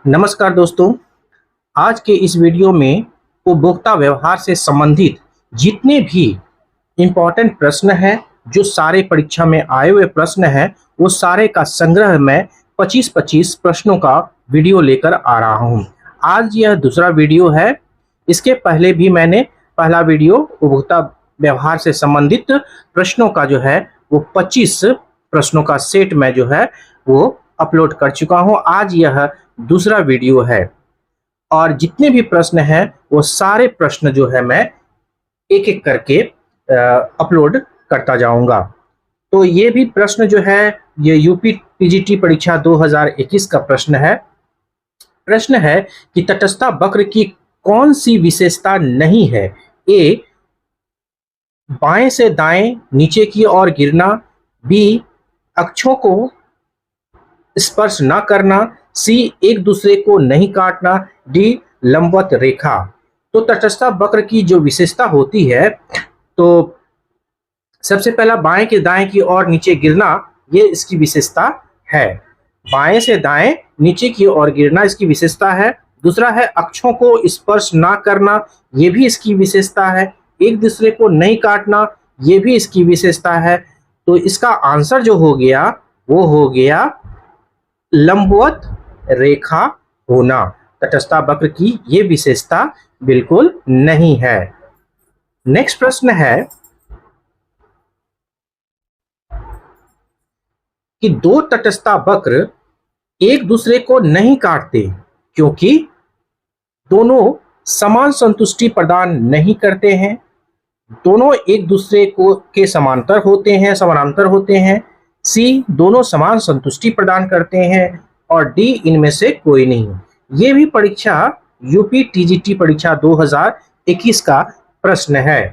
नमस्कार दोस्तों। आज के इस वीडियो में उपभोक्ता व्यवहार से संबंधित जितने भी इम्पोर्टेंट प्रश्न हैं, जो सारे परीक्षा में आए हुए प्रश्न हैं, वो सारे का संग्रह मैं 25-25 प्रश्नों का वीडियो लेकर आ रहा हूँ। आज यह दूसरा वीडियो है। इसके पहले भी मैंने पहला वीडियो उपभोक्ता व्यवहार से संबंधित प्रश्नों का जो है वो 25 प्रश्नों का सेट मैं जो है वो अपलोड कर चुका हूँ। आज यह दूसरा वीडियो है और जितने भी प्रश्न हैं वो सारे प्रश्न जो है मैं एक एक करके अपलोड करता जाऊंगा। तो ये भी प्रश्न जो है ये यूपी टीजीटी परीक्षा 2021 का प्रश्न है। प्रश्न है कि तटस्थता वक्र की कौन सी विशेषता नहीं है? ए, बाएं से दाएं नीचे की ओर गिरना, बी, अक्षों को स्पर्श न करना, सी, एक दूसरे को नहीं काटना, डी, लंबवत रेखा। तो तटस्थता वक्र की जो विशेषता होती है, तो सबसे पहला बाएं के दाएं की ओर नीचे गिरना, ये इसकी विशेषता है। बाएं से दाएं नीचे की ओर गिरना इसकी विशेषता है। दूसरा है अक्षों को स्पर्श ना करना, ये भी इसकी विशेषता है। एक दूसरे को नहीं काटना, ये भी इसकी विशेषता है। तो इसका आंसर जो हो गया वो हो गया लंबवत रेखा होना। तटस्थता वक्र की ये विशेषता बिल्कुल नहीं है। नेक्स्ट प्रश्न है कि दो तटस्थता वक्र एक दूसरे को नहीं काटते क्योंकि दोनों समान संतुष्टि प्रदान नहीं करते हैं, दोनों एक दूसरे को के समानांतर होते हैं, सी, दोनों समान संतुष्टि प्रदान करते हैं, और डी, इनमें से कोई नहीं। ये भी परीक्षा यूपी टीजीटी परीक्षा 2021 का प्रश्न है।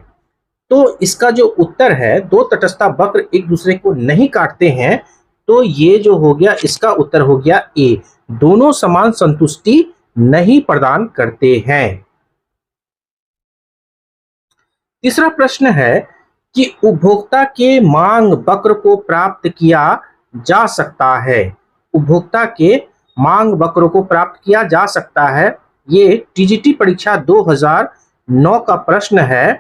तो इसका जो उत्तर है, दो तटस्थता वक्र एक दूसरे को नहीं काटते हैं, तो ये जो हो गया इसका उत्तर हो गया ए, दोनों समान संतुष्टि नहीं प्रदान करते हैं। तीसरा प्रश्न है कि उपभोक्ता के मांग वक्र को प्राप्त किया जा सकता है। उपभोक्ता के मांग वक्र को प्राप्त किया जा सकता है, ये टीजीटी परीक्षा 2009 का प्रश्न है।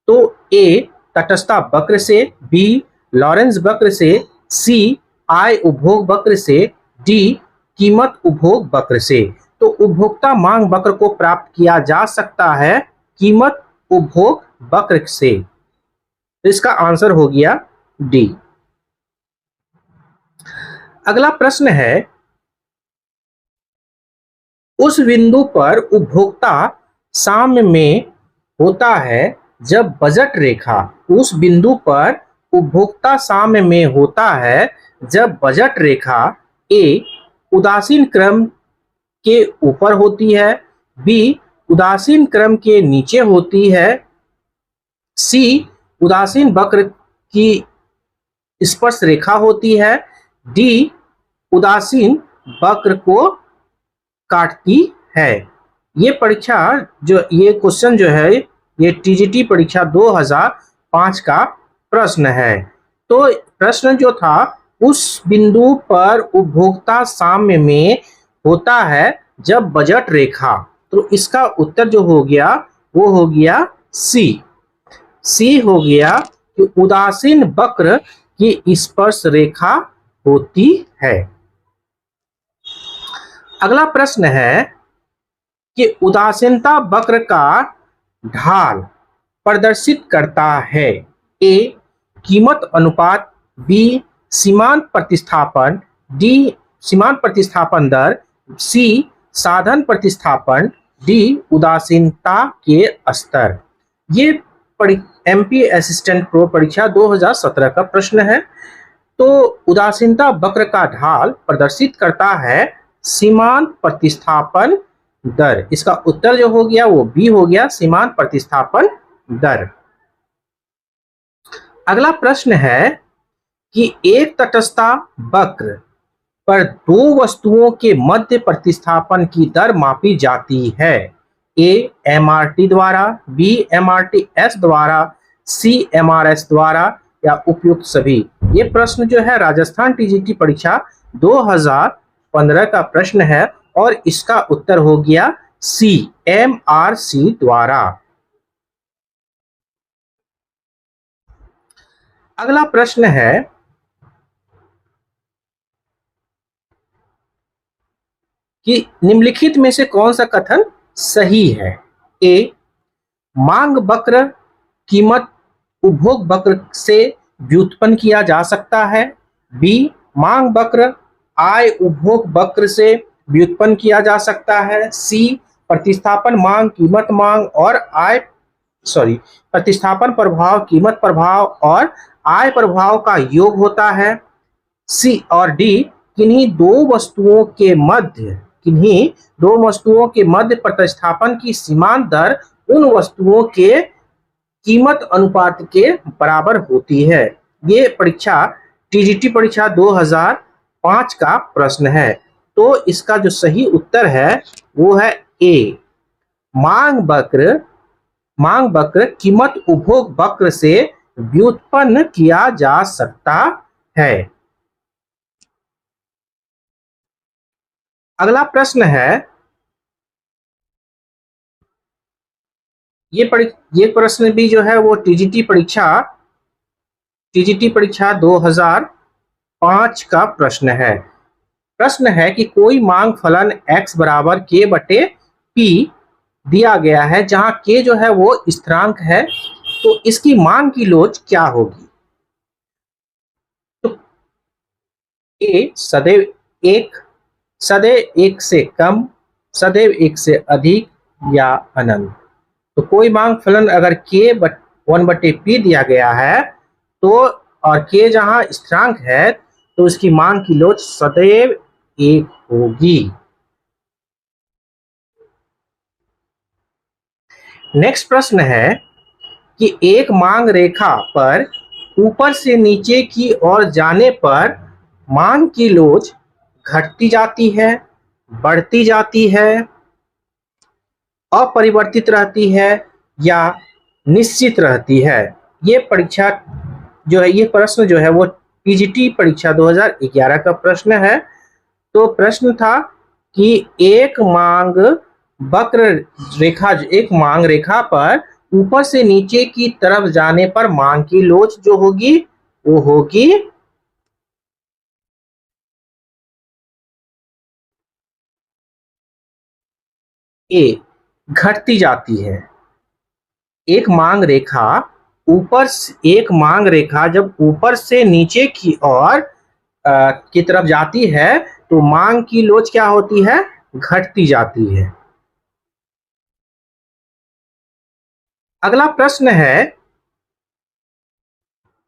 तो ए, तटस्थता वक्र से, बी, लॉरेंस वक्र से, सी, आय उपभोग वक्र से, डी, कीमत उपभोग वक्र से। तो उपभोक्ता मांग वक्र को प्राप्त किया जा सकता है कीमत उपभोग वक्र से। तो इसका आंसर हो गया डी। अगला प्रश्न है, उस बिंदु पर उपभोक्ता साम्य में होता है जब बजट रेखा, उस बिंदु पर उपभोक्ता साम्य में होता है जब बजट रेखा ए, उदासीन क्रम के ऊपर होती है, बी, उदासीन क्रम के नीचे होती है, सी, उदासीन वक्र की स्पर्श रेखा होती है, डी, उदासीन वक्र को काटती है। ये परीक्षा ये क्वेश्चन जो है ये टीजीटी परीक्षा 2005 का प्रश्न है। तो प्रश्न जो था, उस बिंदु पर उपभोक्ता साम्य में होता है जब बजट रेखा, तो इसका उत्तर जो हो गया वो हो गया सी। सी हो गया कि उदासीन वक्र की स्पर्श रेखा होती है। अगला प्रश्न है कि उदासीनता वक्र का ढाल प्रदर्शित करता है। ए, कीमत अनुपात, बी, सीमांत प्रतिस्थापन, डी, सीमांत प्रतिस्थापन दर, सी, साधन प्रतिस्थापन, डी, उदासीनता के स्तर। ये एमपी असिस्टेंट प्रो परीक्षा 2017 का प्रश्न है। तो उदासीनता वक्र का ढाल प्रदर्शित करता है सीमांत प्रतिस्थापन दर। इसका उत्तर जो हो गया वो बी हो गया, सीमांत प्रतिस्थापन दर। अगला प्रश्न है कि एक तटस्थता वक्र पर दो वस्तुओं के मध्य प्रतिस्थापन की दर मापी जाती है। ए, एमआरटी द्वारा, बी, एमआरटीएस द्वारा, सी, एमआरएस द्वारा, या उपयुक्त सभी। ये प्रश्न जो है राजस्थान टीजीटी परीक्षा 2015 का प्रश्न है और इसका उत्तर हो गया सी, MRC द्वारा। अगला प्रश्न है कि निम्नलिखित में से कौन सा कथन सही है। ए, मांग वक्र कीमत उपभोग वक्र से व्युत्पन्न किया जा सकता है। बी, मांग वक्र आय उपभोग वक्र से व्युत्पन्न किया जा सकता है। सी, प्रतिस्थापन मांग कीमत मांग और प्रतिस्थापन प्रभाव कीमत प्रभाव और आय प्रभाव का योग होता है। सी और डी, किन्हीं दो वस्तुओं के मध्य प्रतिस्थापन की सीमांत दर उन वस्तुओं के कीमत अनुपात के बराबर होती है। ये परीक्षा टीजीटी परीक्षा 2005 का प्रश्न है। तो इसका जो सही उत्तर है वो है ए, मांग वक्र कीमत उपभोग वक्र से व्युत्पन्न किया जा सकता है। अगला प्रश्न है, ये प्रश्न भी जो है वो टीजीटी परीक्षा 2005 का प्रश्न है। प्रश्न है कि कोई मांग फलन x बराबर k बटे p दिया गया है, जहां k जो है वो स्थिरांक है, तो इसकी मांग की लोच क्या होगी। तो a सदैव एक से कम, सदैव एक से अधिक या अनंत। तो कोई मांग फलन अगर k 1/p दिया गया है तो और k जहां स्थिरांक है तो इसकी मांग की लोच सदैव एक होगी। नेक्स्ट प्रश्न है कि एक मांग रेखा पर ऊपर से नीचे की ओर जाने पर मांग की लोच घटती जाती है, बढ़ती जाती है, अपरिवर्तित रहती है या निश्चित रहती है। ये परीक्षा जो है, ये प्रश्न जो है वो टीजीटी परीक्षा 2011 का प्रश्न है। तो प्रश्न था कि एक मांग रेखा पर ऊपर से नीचे की तरफ जाने पर मांग की लोच जो होगी वो होगी ए, घटती जाती है। एक मांग रेखा जब ऊपर से नीचे की ओर की तरफ जाती है तो मांग की लोच क्या होती है, घटती जाती है। अगला प्रश्न है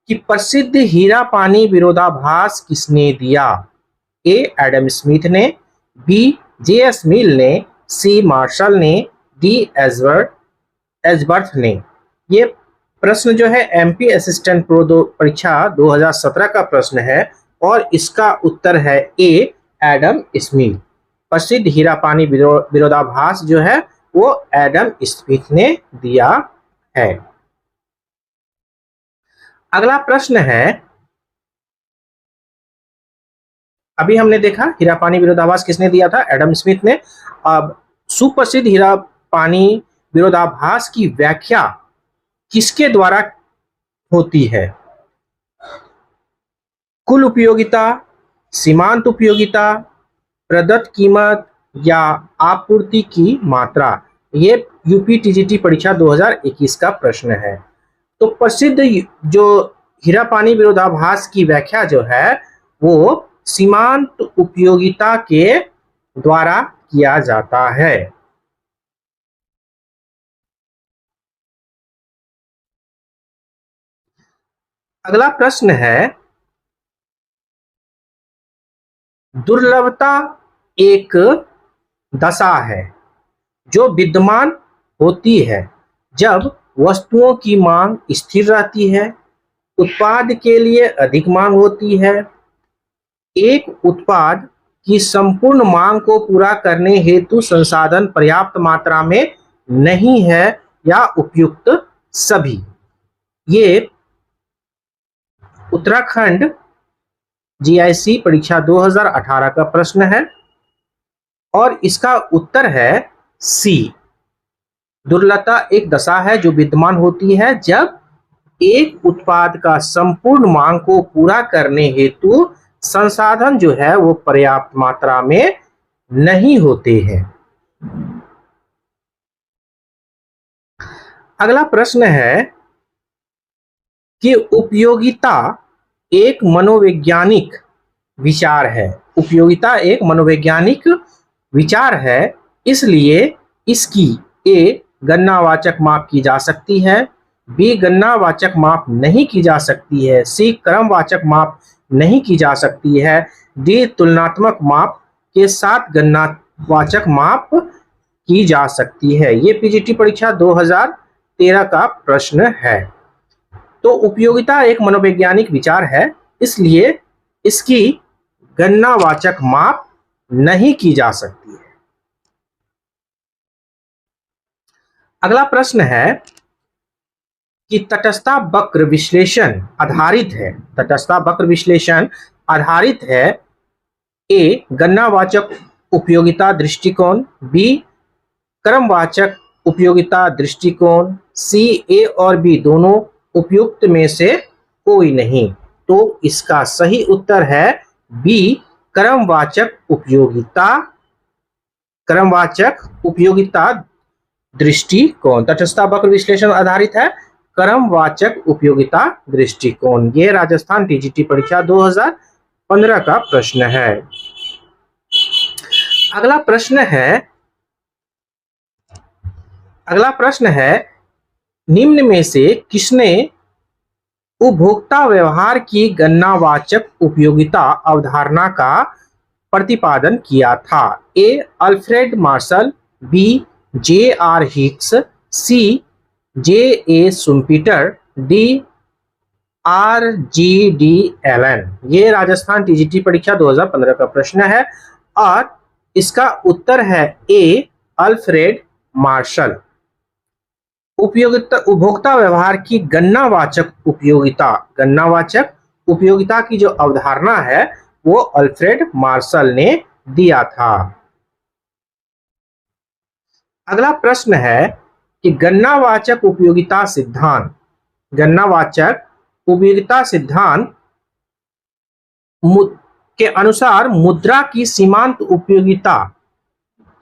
कि प्रसिद्ध हीरा पानी विरोधाभास किसने दिया। ए, एडम स्मिथ ने, बी, जे.एस. मिल ने, सी, मार्शल ने, डी, एजबर्थ ने। ये प्रश्न जो है एमपी असिस्टेंट प्रो परीक्षा 2017 का प्रश्न है और इसका उत्तर है ए, एडम स्मिथ। प्रसिद्ध हीरा पानी विरोधाभास जो है वो एडम स्मिथ ने दिया है। अगला प्रश्न है, अभी हमने देखा हीरा पानी विरोधाभास किसने दिया था, एडम स्मिथ ने। अब सुप्रसिद्ध हीरा पानी विरोधाभास की व्याख्या किसके द्वारा होती है। कुल उपयोगिता, सीमांत उपयोगिता, प्रदत्त कीमत या आपूर्ति की मात्रा। ये यूपी टीजीटी परीक्षा 2021 का प्रश्न है। तो प्रसिद्ध जो हीरा पानी विरोधाभास की व्याख्या जो है वो सीमांत उपयोगिता के द्वारा किया जाता है। अगला प्रश्न है, दुर्लभता एक दशा है जो विद्यमान होती है जब वस्तुओं की मांग स्थिर रहती है, उत्पाद के लिए अधिक मांग होती है, एक उत्पाद की संपूर्ण मांग को पूरा करने हेतु संसाधन पर्याप्त मात्रा में नहीं है या उपयुक्त सभी। ये उत्तराखंड जीआईसी परीक्षा 2018 का प्रश्न है। और इसका उत्तर है सी। दुर्लभता एक दशा है जो विद्यमान होती है जब एक उत्पाद का संपूर्ण मांग को पूरा करने हेतु संसाधन जो है वो पर्याप्त मात्रा में नहीं होते हैं। अगला प्रश्न है कि उपयोगिता एक मनोवैज्ञानिक विचार है। उपयोगिता एक मनोवैज्ञानिक विचार है, इसलिए इसकी ए गणनावाचक माप की जा सकती है, बी गणनावाचक माप नहीं की जा सकती है, सी क्रमवाचक माप नहीं की जा सकती है, डी तुलनात्मक माप के साथ गणनावाचक माप की जा सकती है। ये पीजीटी परीक्षा 2013 का प्रश्न है। तो उपयोगिता एक मनोवैज्ञानिक विचार है, इसलिए इसकी गणनावाचक माप नहीं की जा सकती है। अगला प्रश्न है कि तटस्थता वक्र विश्लेषण आधारित है। तटस्थता वक्र विश्लेषण आधारित है ए गणनावाचक उपयोगिता दृष्टिकोण, बी क्रमवाचक उपयोगिता दृष्टिकोण, सी ए और बी दोनों उपयुक्त में से कोई नहीं। तो इसका सही उत्तर है बी क्रमवाचक उपयोगिता। क्रमवाचक उपयोगिता दृष्टिकोण तटस्थता वक्र विश्लेषण आधारित है क्रमवाचक उपयोगिता दृष्टिकोण। ये राजस्थान टीजीटी परीक्षा 2015 का प्रश्न है। अगला प्रश्न है निम्न में से किसने उपभोक्ता व्यवहार की गणनावाचक उपयोगिता अवधारणा का प्रतिपादन किया था। A Alfred Marshall, B J R Hicks, C J A Schumpeter, D R G D Allen. ये राजस्थान टीजीटी परीक्षा 2015 का प्रश्न है और इसका उत्तर है ए अल्फ्रेड मार्शल। उपभोक्ता व्यवहार की गणनावाचक उपयोगिता की जो अवधारणा है वो अल्फ्रेड मार्शल ने दिया था। अगला प्रश्न है कि गणनावाचक उपयोगिता सिद्धांत के अनुसार मुद्रा की सीमांत उपयोगिता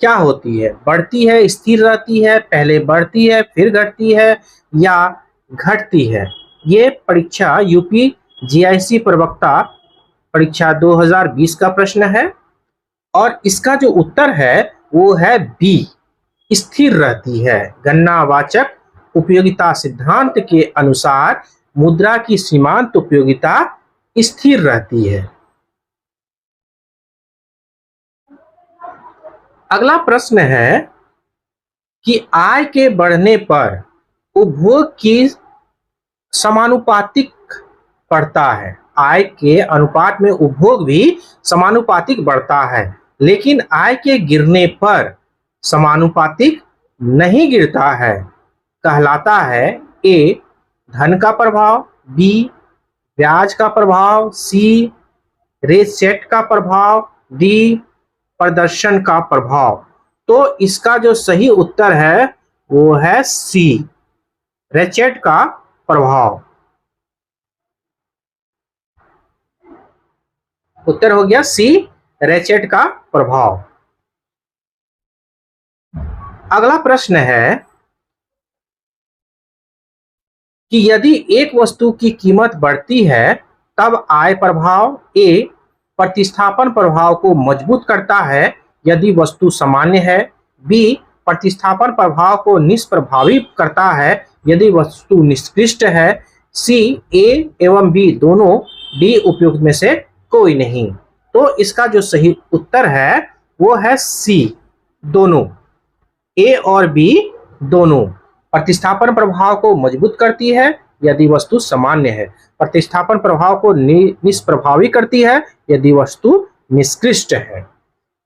क्या होती है? बढ़ती है, स्थिर रहती है, पहले बढ़ती है फिर घटती है या घटती है? ये परीक्षा यूपी जीआईसी प्रवक्ता परीक्षा 2020 का प्रश्न है और इसका जो उत्तर है वो है बी, स्थिर रहती है। गणनावाचक उपयोगिता सिद्धांत के अनुसार मुद्रा की सीमांत उपयोगिता स्थिर रहती है। अगला प्रश्न है कि आय के बढ़ने पर उपभोग की समानुपातिक बढ़ता है। आय के अनुपात में उपभोग भी समानुपातिक बढ़ता है, लेकिन आय के गिरने पर समानुपातिक नहीं गिरता है। कहलाता है ए धन का प्रभाव, बी ब्याज का प्रभाव, सी रेसेट का प्रभाव, डी प्रदर्शन का प्रभाव। तो इसका जो सही उत्तर है वो है सी, रेचेट का प्रभाव। उत्तर हो गया सी, रेचेट का प्रभाव। अगला प्रश्न है कि यदि एक वस्तु की कीमत बढ़ती है तब आय प्रभाव ए प्रतिस्थापन प्रभाव को मजबूत करता है यदि वस्तु सामान्य है, बी प्रतिस्थापन प्रभाव को निष्प्रभावी करता है यदि वस्तु निष्कृष्ट है, सी ए एवं बी दोनों, डी उपयुक्त में से कोई नहीं। तो इसका जो सही उत्तर है वो है सी, दोनों। ए और बी दोनों प्रतिस्थापन प्रभाव को मजबूत करती है यदि वस्तु सामान्य है, प्रतिस्थापन प्रभाव को निष्प्रभावी करती है यदि वस्तु निष्कृष्ट है।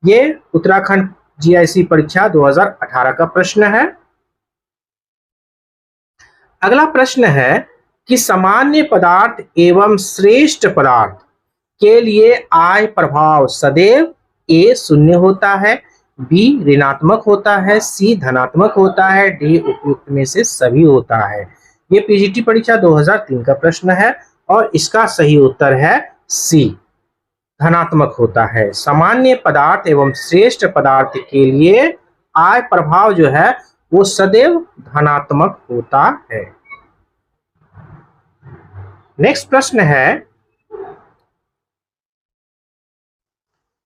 ये उत्तराखंड जीआईसी परीक्षा 2018 का प्रश्न है। अगला प्रश्न है कि सामान्य पदार्थ एवं श्रेष्ठ पदार्थ के लिए आय प्रभाव सदैव ए शून्य होता है, बी ऋणात्मक होता है, सी धनात्मक होता है, डी उपयुक्त में से सभी होता है। ये पीजीटी परीक्षा 2003 का प्रश्न है और इसका सही उत्तर है सी धनात्मक होता है। सामान्य पदार्थ एवं श्रेष्ठ पदार्थ के लिए आय प्रभाव जो है वो सदैव धनात्मक होता है। नेक्स्ट प्रश्न है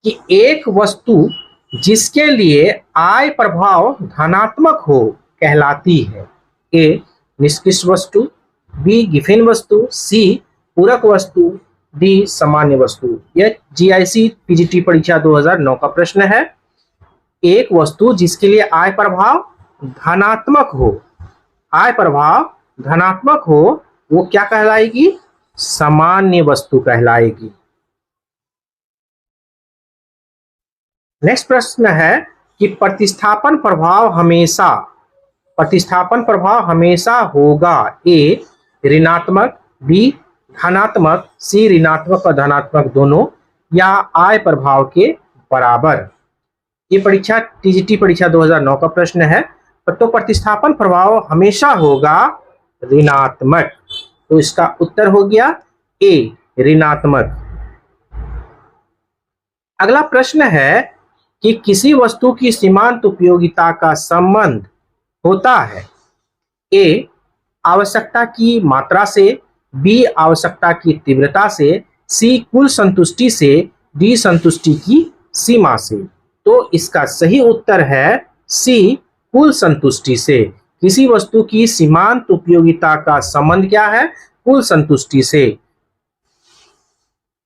कि एक वस्तु जिसके लिए आय प्रभाव धनात्मक हो कहलाती है। ए निष्क्रिय वस्तु, बी गिफिन वस्तु, सी पूरक वस्तु, डी सामान्य वस्तु। यह जीआईसी पीजीटी परीक्षा 2009 का प्रश्न है। एक वस्तु जिसके लिए आय प्रभाव धनात्मक हो, आय प्रभाव धनात्मक हो, वो क्या कहलाएगी? सामान्य वस्तु कहलाएगी। नेक्स्ट प्रश्न है कि प्रतिस्थापन प्रभाव हमेशा होगा। ए ऋणात्मक, बी धनात्मक, सी ऋणात्मक और धनात्मक दोनों, या आय प्रभाव के बराबर। ये परीक्षा टीजीटी परीक्षा 2009 का प्रश्न है। तो प्रतिस्थापन प्रभाव हमेशा होगा ऋणात्मक, तो इसका उत्तर हो गया ए ऋणात्मक। अगला प्रश्न है कि किसी वस्तु की सीमांत उपयोगिता का संबंध होता है। ए आवश्यकता की मात्रा से, बी आवश्यकता की तीव्रता से, सी कुल संतुष्टि से, डी संतुष्टि की सीमा से। तो इसका सही उत्तर है सी कुल संतुष्टि से। किसी वस्तु की सीमांत उपयोगिता का संबंध क्या है? कुल संतुष्टि से।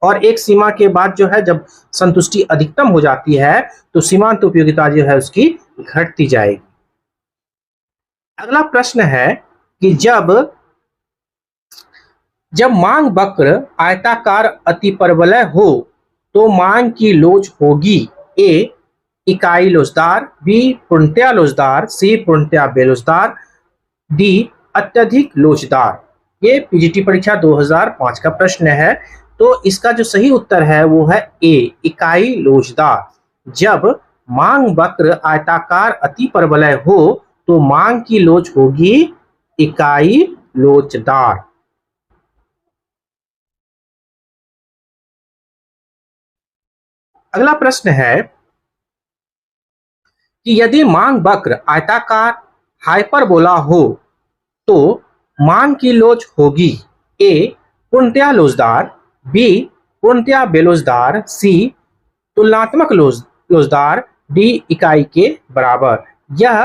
और एक सीमा के बाद जो है जब संतुष्टि अधिकतम हो जाती है तो सीमांत उपयोगिता जो है उसकी घटती जाएगी। अगला प्रश्न है कि जब मांग वक्र आयताकार अतिपरवलय हो तो मांग की लोच होगी। ए इकाई लोचदार, बी पूर्णतया लोचदार, सी पूर्णतया बेलोचदार, डी अत्यधिक लोचदार। ये पीजीटी परीक्षा 2005 का प्रश्न है। तो इसका जो सही उत्तर है वो है ए इकाई लोचदार। जब मांग वक्र आयताकार अतिपरवलय हो तो मांग की लोच होगी इकाई लोचदार। अगला प्रश्न है कि यदि मांग वक्र आयताकार हाइपरबोला हो तो मांग की लोच होगी। ए पूर्णतया लोचदार, बी पूर्णतया बेलोचदार, सी तुलनात्मक लोचदार, डी इकाई के बराबर। यह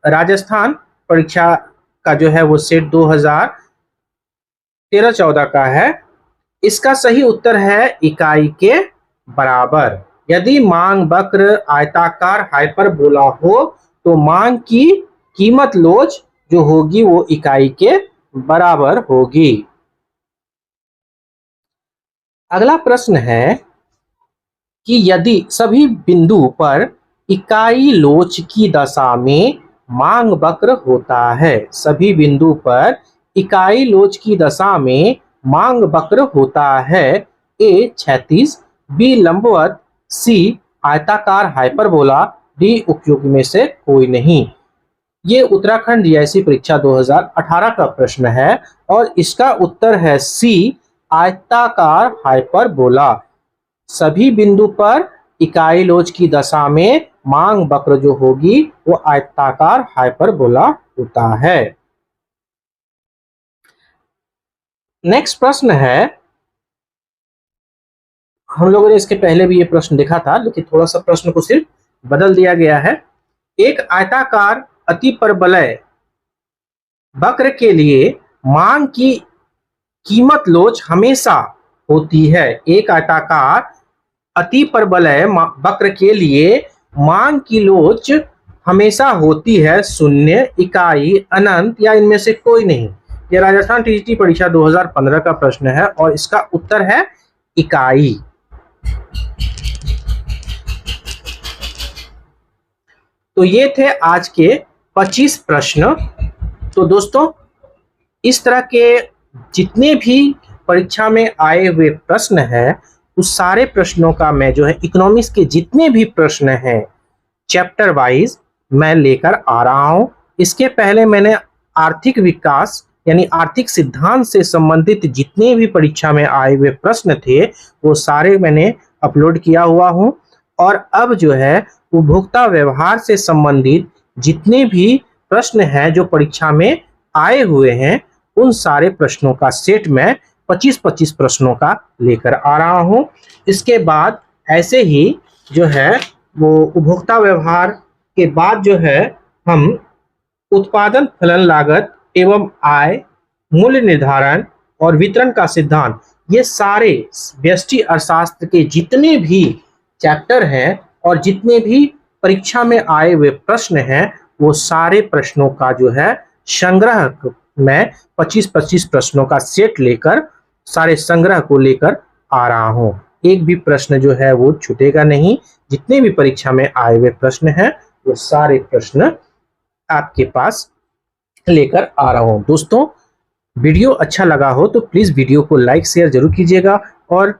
राजस्थान परीक्षा का जो है वो सेट 2013-14 का है। इसका सही उत्तर है इकाई के बराबर। यदि मांग वक्र आयताकार हाइपरबोला हो तो मांग की कीमत लोच जो होगी वो इकाई के बराबर होगी। अगला प्रश्न है कि यदि सभी बिंदु पर इकाई लोच की दशा में मांग वक्र होता है, सभी बिंदु पर इकाई लोच की दशा में मांग वक्र होता है। ए क्षैतिज, बी लंबवत, सी आयताकार हाइपरबोला, डी उपयुक्त में से कोई नहीं। ये उत्तराखंड जीआईसी परीक्षा 2018 का प्रश्न है और इसका उत्तर है सी आयताकार हाइपरबोला। सभी बिंदु पर इकाई लोच की दशा में मांग वक्र जो होगी वो आयताकार हाइपरबोला होता है। नेक्स्ट प्रश्न है, हम लोगों ने इसके पहले भी ये प्रश्न देखा था लेकिन थोड़ा सा प्रश्न को सिर्फ बदल दिया गया है। एक आयताकार अतिपरवलय वक्र के लिए मांग की कीमत लोच हमेशा होती है। एक आयताकार अतिपरवलय वक्र के लिए मांग की लोच हमेशा होती है, शून्य, इकाई, अनंत या इनमें से कोई नहीं। यह राजस्थान टीजीटी परीक्षा 2015 का प्रश्न है और इसका उत्तर है इकाई। तो ये थे आज के 25 प्रश्न। तो दोस्तों इस तरह के जितने भी परीक्षा में आए हुए प्रश्न हैं उस सारे प्रश्नों का मैं जो है इकोनॉमिक्स के जितने भी प्रश्न हैं चैप्टर वाइज मैं लेकर आ रहा हूं। इसके पहले मैंने आर्थिक विकास यानी आर्थिक सिद्धांत से संबंधित जितने भी परीक्षा में आए हुए प्रश्न थे वो सारे मैंने अपलोड किया हुआ हूं। और अब जो है उपभोक्ता व्यवहार से संबंधित जितने भी प्रश्न हैं जो परीक्षा में आए हुए हैं उन सारे प्रश्नों का सेट मैं 25-25 प्रश्नों का लेकर आ रहा हूं। इसके बाद ऐसे ही जो है वो उपभोक्ता व्यवहार के बाद जो है हम उत्पादन फलन लागत एवं आय, मूल्य निर्धारण और वितरण का सिद्धांत, ये सारे व्यष्टि अर्थशास्त्र के जितने भी चैप्टर हैं और जितने भी परीक्षा में आए हुए प्रश्न हैं वो सारे प्रश्नों का जो है संग्रह मैं 25-25 प्रश्नों का सेट लेकर सारे संग्रह को लेकर आ रहा हूं। एक भी प्रश्न जो है वो छूटेगा नहीं। जितने भी परीक्षा में आए हुए प्रश्न हैं वो सारे प्रश्न आपके पास लेकर आ रहा हूं। दोस्तों, वीडियो अच्छा लगा हो तो प्लीज वीडियो को लाइक शेयर जरूर कीजिएगा और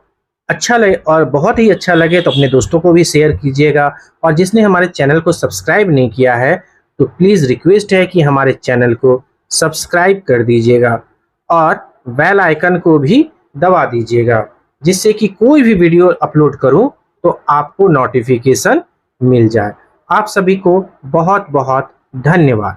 अच्छा लगे और बहुत ही अच्छा लगे तो अपने दोस्तों को भी शेयर कीजिएगा। और जिसने हमारे चैनल को सब्सक्राइब नहीं किया है तो प्लीज रिक्वेस्ट है कि हमारे चैनल को सब्सक्राइब कर दीजिएगा और बेल आइकन को भी दबा दीजिएगा, जिससे कि कोई भी वीडियो अपलोड करूं तो आपको नोटिफिकेशन मिल जाए। आप सभी को बहुत बहुत धन्यवाद।